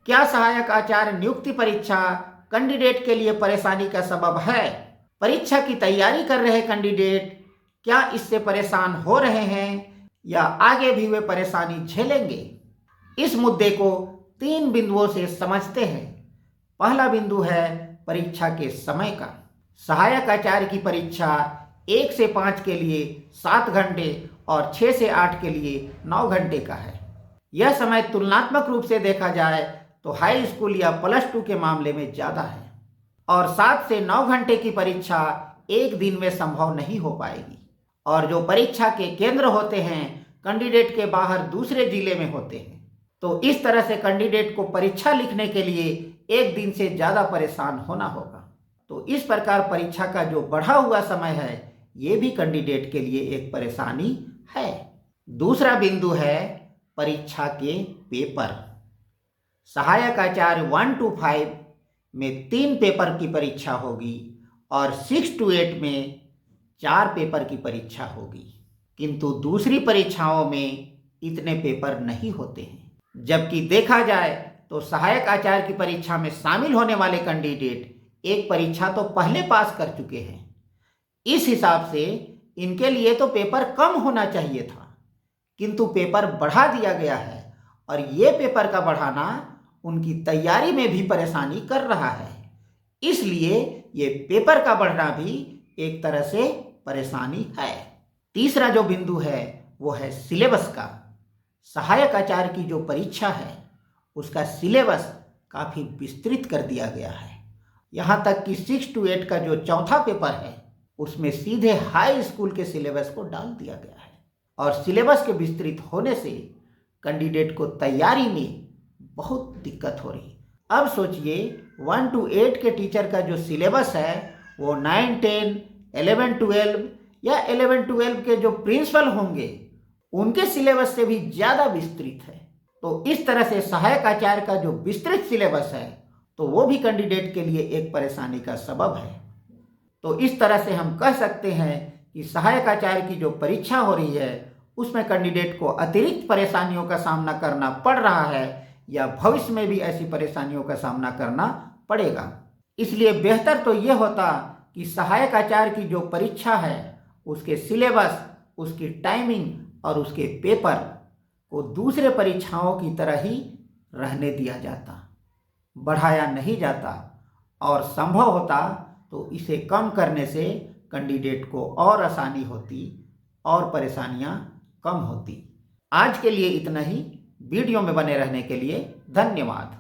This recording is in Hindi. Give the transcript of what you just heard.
क्या सहायक आचार्य नियुक्ति परीक्षा कैंडिडेट के लिए परेशानी का सबब है? परीक्षा की तैयारी कर रहे कैंडिडेट क्या इससे परेशान हो रहे हैं या आगे भी वे परेशानी झेलेंगे? इस मुद्दे को 3 बिंदुओं से समझते हैं। पहला बिंदु है परीक्षा के समय का। सहायक आचार्य की परीक्षा 1 से 5 के लिए 7 घंटे और 6 से 8 के लिए 9 घंटे का है। यह समय तुलनात्मक रूप से देखा जाए तो हाई स्कूल या +2 के मामले में ज़्यादा है और 7 से 9 घंटे की परीक्षा एक दिन में संभव नहीं हो पाएगी। और जो परीक्षा के केंद्र होते हैं कैंडिडेट के बाहर दूसरे जिले में होते हैं, तो इस तरह से कैंडिडेट को परीक्षा लिखने के लिए एक दिन से ज़्यादा परेशान होना होगा। तो इस प्रकार परीक्षा का जो बढ़ा हुआ समय है ये भी कैंडिडेट के लिए एक परेशानी है। दूसरा बिंदु है परीक्षा के पेपर। सहायक आचार्य 1 to 5 में 3 पेपर की परीक्षा होगी और 6 to 8 में 4 पेपर की परीक्षा होगी, किंतु दूसरी परीक्षाओं में इतने पेपर नहीं होते हैं। जबकि देखा जाए तो सहायक आचार्य की परीक्षा में शामिल होने वाले कैंडिडेट एक परीक्षा तो पहले पास कर चुके हैं। इस हिसाब से इनके लिए तो पेपर कम होना चाहिए था, किंतु पेपर बढ़ा दिया गया है और ये पेपर का बढ़ाना उनकी तैयारी में भी परेशानी कर रहा है। इसलिए ये पेपर का बढ़ना भी एक तरह से परेशानी है। तीसरा जो बिंदु है वो है सिलेबस का। सहायक आचार्य की जो परीक्षा है उसका सिलेबस काफ़ी विस्तृत कर दिया गया है। यहाँ तक कि 6 to 8 का जो चौथा पेपर है उसमें सीधे हाई स्कूल के सिलेबस को डाल दिया गया है और सिलेबस के विस्तृत होने से कैंडिडेट को तैयारी में बहुत दिक्कत हो रही है। अब सोचिए 1 to 8 के टीचर का जो सिलेबस है वो 9, 10, 11, 12 या 11, 12 के जो प्रिंसिपल होंगे उनके सिलेबस से भी ज़्यादा विस्तृत है। तो इस तरह से सहायक आचार्य का जो विस्तृत सिलेबस है तो वो भी कैंडिडेट के लिए एक परेशानी का सबब है। तो इस तरह से हम कह सकते हैं कि सहायक आचार्य की जो परीक्षा हो रही है उसमें कैंडिडेट को अतिरिक्त परेशानियों का सामना करना पड़ रहा है या भविष्य में भी ऐसी परेशानियों का सामना करना पड़ेगा। इसलिए बेहतर तो ये होता कि सहायक आचार्य की जो परीक्षा है उसके सिलेबस, उसकी टाइमिंग और उसके पेपर को दूसरे परीक्षाओं की तरह ही रहने दिया जाता, बढ़ाया नहीं जाता और संभव होता तो इसे कम करने से कैंडिडेट को और आसानी होती और परेशानियां कम होती। आज के लिए इतना ही। वीडियो में बने रहने के लिए धन्यवाद।